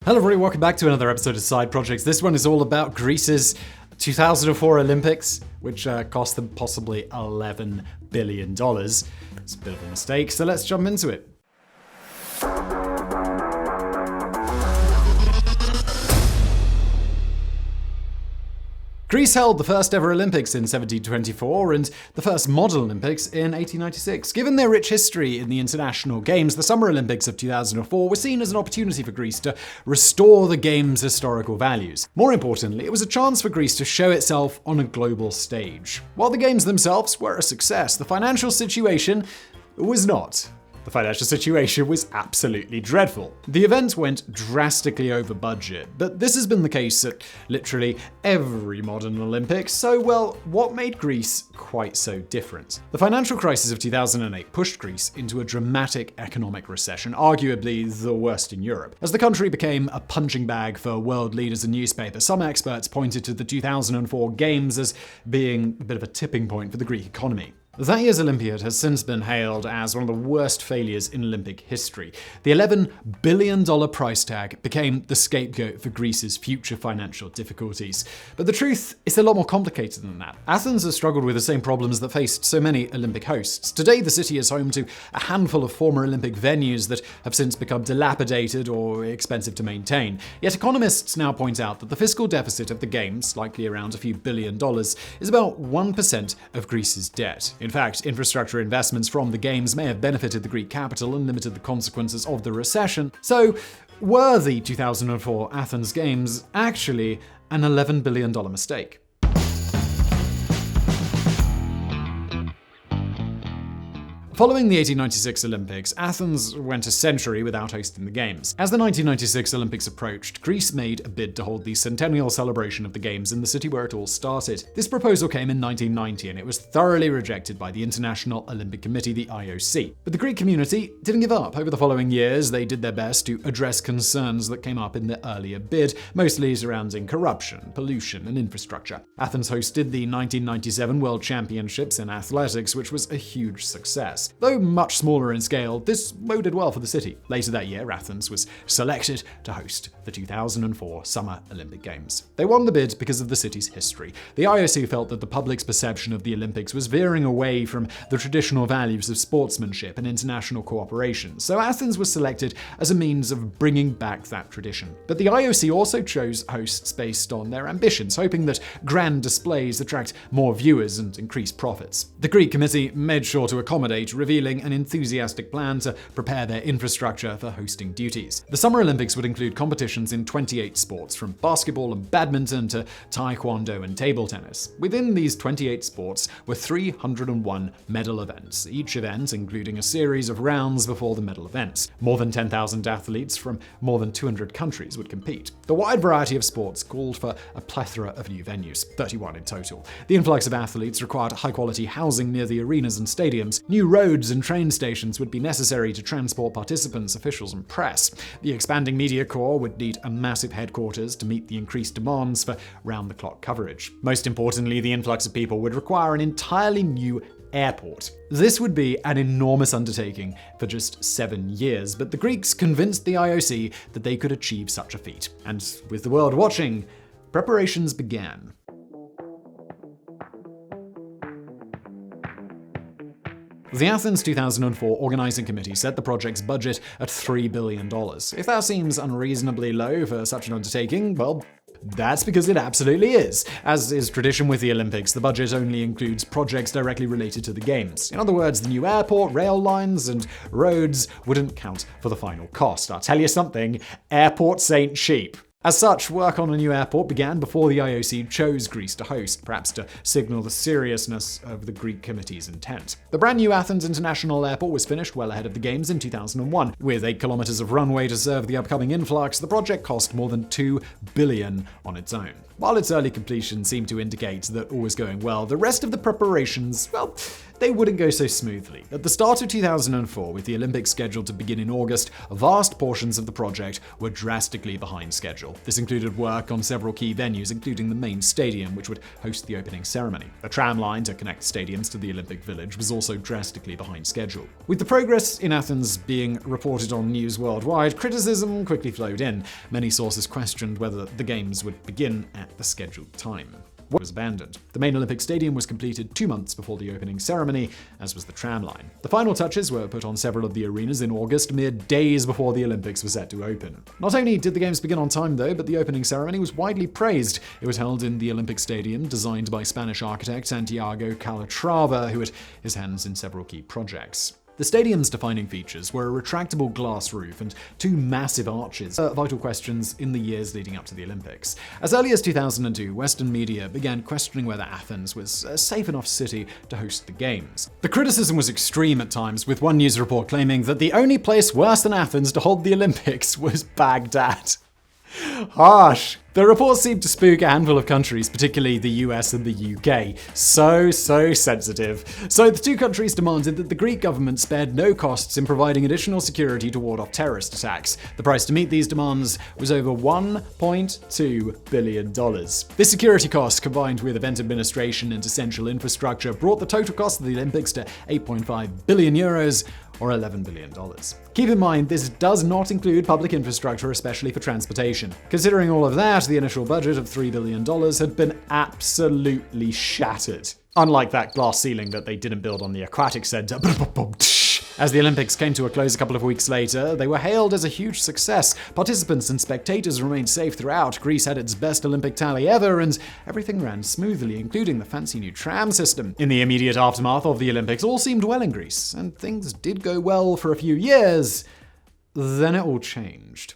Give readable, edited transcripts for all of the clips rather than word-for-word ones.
Hello everybody, welcome back to another episode of Side Projects. This one is all about Greece's 2004 Olympics, which cost them possibly $11 billion. It's a bit of a mistake, so let's jump into it. Greece held the first ever Olympics in 1724 and the first modern Olympics in 1896. Given their rich history in the international games, the Summer Olympics of 2004 were seen as an opportunity for Greece to restore the games' historical values. More importantly, it was a chance for Greece to show itself on a global stage. While the games themselves were a success, the financial situation was not. The financial situation was absolutely dreadful. The event went drastically over budget, but this has been the case at literally every modern Olympics, so well, what made Greece quite so different? The financial crisis of 2008 pushed Greece into a dramatic economic recession, arguably the worst in Europe. As the country became a punching bag for world leaders and newspapers, some experts pointed to the 2004 Games as being a bit of a tipping point for the Greek economy. That year's Olympiad has since been hailed as one of the worst failures in Olympic history. The $11 billion price tag became the scapegoat for Greece's future financial difficulties. But the truth is a lot more complicated than that. Athens has struggled with the same problems that faced so many Olympic hosts. Today, the city is home to a handful of former Olympic venues that have since become dilapidated or expensive to maintain. Yet economists now point out that the fiscal deficit of the Games, likely around a few $1 billion, is about 1% of Greece's debt. In fact, infrastructure investments from the Games may have benefited the Greek capital and limited the consequences of the recession. So, were the 2004 Athens Games actually an $11 billion mistake? Following the 1896 Olympics, Athens went a century without hosting the Games. As the 1996 Olympics approached, Greece made a bid to hold the centennial celebration of the Games in the city where it all started. This proposal came in 1990 and it was thoroughly rejected by the International Olympic Committee, the IOC. But the Greek community didn't give up. Over the following years, they did their best to address concerns that came up in the earlier bid, mostly surrounding corruption, pollution, and infrastructure. Athens hosted the 1997 World Championships in athletics, which was a huge success. Though much smaller in scale, this boded well for the city. Later that year, Athens was selected to host the 2004 Summer Olympic Games. They won the bid because of the city's history. The IOC felt that the public's perception of the Olympics was veering away from the traditional values of sportsmanship and international cooperation, so Athens was selected as a means of bringing back that tradition. But the IOC also chose hosts based on their ambitions, hoping that grand displays attract more viewers and increase profits. The Greek committee made sure to accommodate, revealing an enthusiastic plan to prepare their infrastructure for hosting duties. The Summer Olympics would include competitions in 28 sports, from basketball and badminton to taekwondo and table tennis. Within these 28 sports were 301 medal events, each event including a series of rounds before the medal events. More than 10,000 athletes from more than 200 countries would compete. The wide variety of sports called for a plethora of new venues, 31 in total. The influx of athletes required high-quality housing near the arenas and stadiums. New roads and train stations would be necessary to transport participants, officials, and press. The expanding media corps would need a massive headquarters to meet the increased demands for round-the-clock coverage. Most importantly, the influx of people would require an entirely new airport. This would be an enormous undertaking for just 7 years, but the Greeks convinced the IOC that they could achieve such a feat. And with the world watching, preparations began. The Athens 2004 Organizing Committee set the project's budget at $3 billion. If that seems unreasonably low for such an undertaking, well, that's because it absolutely is. As is tradition with the Olympics, the budget only includes projects directly related to the Games. In other words, the new airport, rail lines, and roads wouldn't count for the final cost. I'll tell you something, airports ain't cheap. As such, work on a new airport began before the IOC chose Greece to host, perhaps to signal the seriousness of the Greek committee's intent. The brand new Athens International Airport was finished well ahead of the Games in 2001. With 8 kilometers of runway to serve the upcoming influx, the project cost more than $2 billion on its own. While its early completion seemed to indicate that all was going well, the rest of the preparations, well, they wouldn't go so smoothly. At the start of 2004, with the Olympics scheduled to begin in August, vast portions of the project were drastically behind schedule. This included work on several key venues, including the main stadium, which would host the opening ceremony. A tram line to connect stadiums to the Olympic Village was also drastically behind schedule. With the progress in Athens being reported on news worldwide, criticism quickly flowed in. Many sources questioned whether the Games would begin at the scheduled time. Was abandoned. The main Olympic Stadium was completed 2 months before the opening ceremony, as was the tram line. The final touches were put on several of the arenas in August, mere days before the Olympics were set to open. Not only did the Games begin on time, though, but the opening ceremony was widely praised. It was held in the Olympic Stadium, designed by Spanish architect Santiago Calatrava, who had his hands in several key projects. The stadium's defining features were a retractable glass roof and 2 massive arches, vital questions in the years leading up to the Olympics. As early as 2002, Western media began questioning whether Athens was a safe enough city to host the Games. The criticism was extreme at times, with one news report claiming that the only place worse than Athens to hold the Olympics was Baghdad. Harsh. The reports seemed to spook a handful of countries, particularly the US and the UK. So sensitive. So the 2 countries demanded that the Greek government spared no costs in providing additional security to ward off terrorist attacks. The price to meet these demands was over $1.2 billion. This security cost, combined with event administration and essential infrastructure, brought the total cost of the Olympics to €8.5 billion, or $11 billion. Keep in mind, this does not include public infrastructure, especially for transportation. Considering all of that, the initial budget of $3 billion had been absolutely shattered. Unlike that glass ceiling that they didn't build on the aquatic center. As the Olympics came to a close a couple of weeks later, they were hailed as a huge success. Participants and spectators remained safe throughout. Greece had its best Olympic tally ever, and everything ran smoothly, including the fancy new tram system. In the immediate aftermath of the Olympics, all seemed well in Greece, and things did go well for a few years. Then it all changed.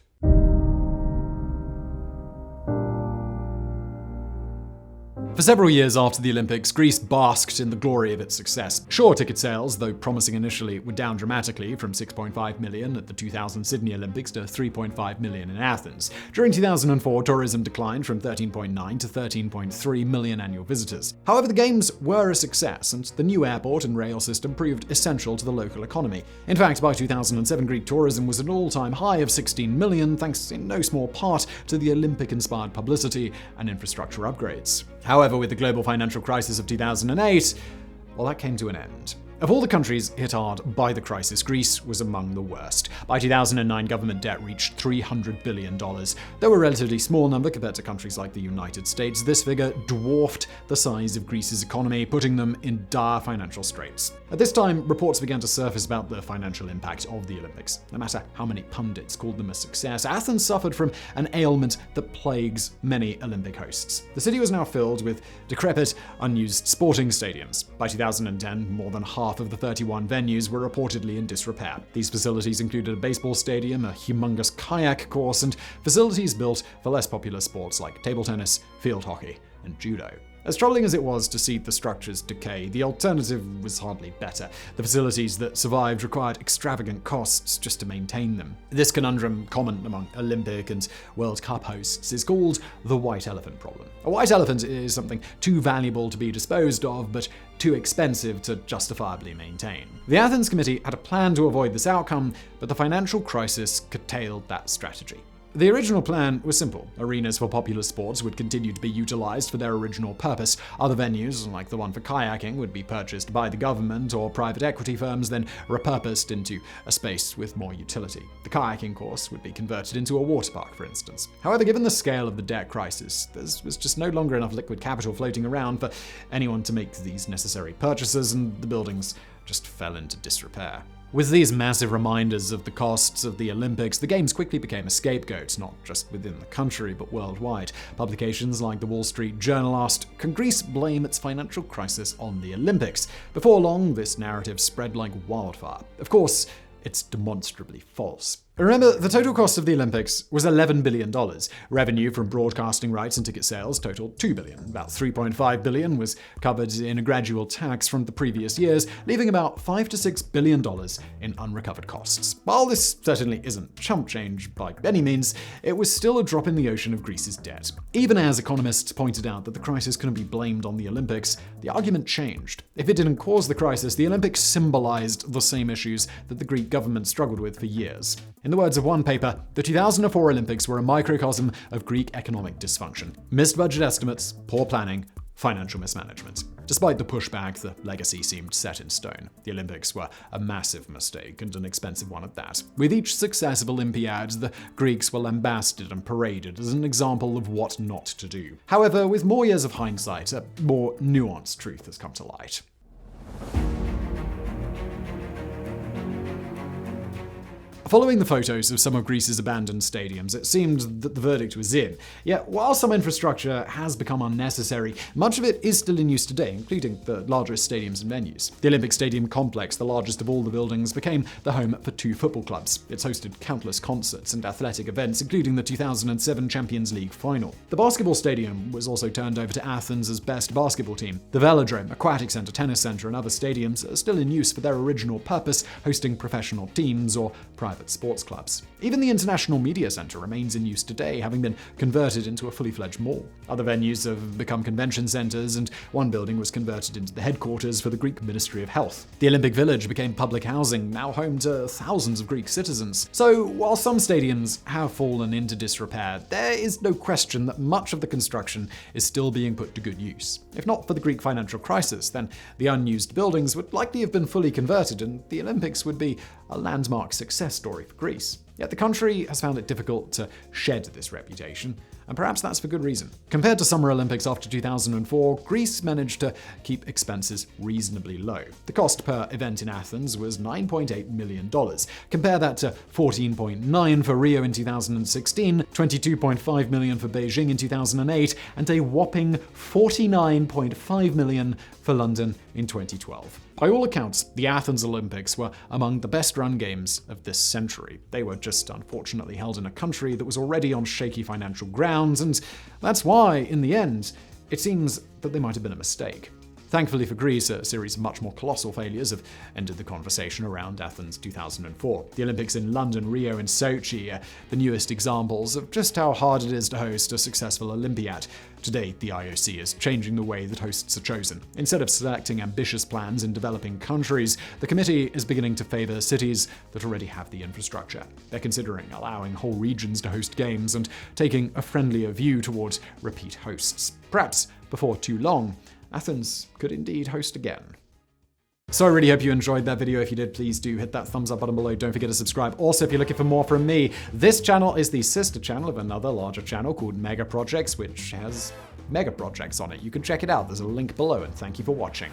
For several years after the Olympics, Greece basked in the glory of its success. Sure, ticket sales, though promising initially, were down dramatically from 6.5 million at the 2000 Sydney Olympics to 3.5 million in Athens. During 2004, tourism declined from 13.9 to 13.3 million annual visitors. However, the Games were a success, and the new airport and rail system proved essential to the local economy. In fact, by 2007, Greek tourism was at an all-time high of 16 million, thanks in no small part to the Olympic-inspired publicity and infrastructure upgrades. However, with the global financial crisis of 2008, well, that came to an end. Of all the countries hit hard by the crisis, Greece was among the worst. By 2009, government debt reached $300 billion. Though a relatively small number compared to countries like the United States, this figure dwarfed the size of Greece's economy, putting them in dire financial straits. At this time, reports began to surface about the financial impact of the Olympics. No matter how many pundits called them a success, Athens suffered from an ailment that plagues many Olympic hosts. The city was now filled with decrepit, unused sporting stadiums. By 2010, more than half of the 31 venues were reportedly in disrepair. These facilities included a baseball stadium, a humongous kayak course, and facilities built for less popular sports like table tennis, field hockey, and judo. As troubling as it was to see the structures decay, the alternative was hardly better. The facilities that survived required extravagant costs just to maintain them. This conundrum, common among Olympic and World Cup hosts, is called the white elephant problem. A white elephant is something too valuable to be disposed of, but too expensive to justifiably maintain. The Athens Committee had a plan to avoid this outcome, but the financial crisis curtailed that strategy. The original plan was simple. Arenas for popular sports would continue to be utilized for their original purpose. Other venues, like the one for kayaking, would be purchased by the government or private equity firms, then repurposed into a space with more utility. The kayaking course would be converted into a water park, for instance. However, given the scale of the debt crisis, there was just no longer enough liquid capital floating around for anyone to make these necessary purchases, and the buildings just fell into disrepair. With these massive reminders of the costs of the Olympics, the Games quickly became a scapegoat, not just within the country, but worldwide. Publications like the Wall Street Journal asked, "Can Greece blame its financial crisis on the Olympics?" Before long, this narrative spread like wildfire. Of course, it's demonstrably false. Remember, the total cost of the Olympics was $11 billion. Revenue from broadcasting rights and ticket sales totaled $2 billion. About $3.5 billion was covered in a gradual tax from the previous years, leaving about $5 to $6 billion in unrecovered costs. While this certainly isn't chump change by any means, it was still a drop in the ocean of Greece's debt. Even as economists pointed out that the crisis couldn't be blamed on the Olympics, the argument changed. If it didn't cause the crisis, the Olympics symbolized the same issues that the Greek government struggled with for years. In the words of one paper, the 2004 Olympics were a microcosm of Greek economic dysfunction. Missed budget estimates, poor planning, financial mismanagement. Despite the pushback, the legacy seemed set in stone. The Olympics were a massive mistake, and an expensive one at that. With each successive Olympiad, the Greeks were lambasted and paraded as an example of what not to do. However, with more years of hindsight, a more nuanced truth has come to light. Following the photos of some of Greece's abandoned stadiums, it seemed that the verdict was in. Yet, while some infrastructure has become unnecessary, much of it is still in use today, including the largest stadiums and venues. The Olympic Stadium complex, the largest of all the buildings, became the home for 2 football clubs. It's hosted countless concerts and athletic events, including the 2007 Champions League final. The basketball stadium was also turned over to Athens' best basketball team. The velodrome, aquatic center, tennis center, and other stadiums are still in use for their original purpose, hosting professional teams or private sports clubs. Even the International Media Center remains in use today, having been converted into a fully fledged mall. Other venues have become convention centers, and one building was converted into the headquarters for the Greek Ministry of Health. The Olympic Village became public housing, now home to thousands of Greek citizens. So, while some stadiums have fallen into disrepair, there is no question that much of the construction is still being put to good use. If not for the Greek financial crisis, then the unused buildings would likely have been fully converted, and the Olympics would be a landmark success story for Greece. Yet the country has found it difficult to shed this reputation, and perhaps that's for good reason. Compared to Summer Olympics after 2004, Greece managed to keep expenses reasonably low. The cost per event in Athens was $9.8 million. Compare that to $14.9 million for Rio in 2016, $22.5 million for Beijing in 2008, and a whopping $49.5 million for London in 2012. By all accounts, the Athens Olympics were among the best-run games of this century. They were just unfortunately held in a country that was already on shaky financial grounds, and that's why, in the end, it seems that they might have been a mistake. Thankfully for Greece, a series of much more colossal failures have ended the conversation around Athens 2004. The Olympics in London, Rio, and Sochi are the newest examples of just how hard it is to host a successful Olympiad. Today, the IOC is changing the way that hosts are chosen. Instead of selecting ambitious plans in developing countries, the committee is beginning to favor cities that already have the infrastructure. They're considering allowing whole regions to host games and taking a friendlier view towards repeat hosts. Perhaps before too long, Athens could indeed host again. So I really hope you enjoyed that video. If you did, please do hit that thumbs up button below. Don't forget to subscribe. Also, if you're looking for more from me, this channel is the sister channel of another larger channel called MEGAPROJECTS, which has mega projects on it. You can check it out. There's a link below, and thank you for watching.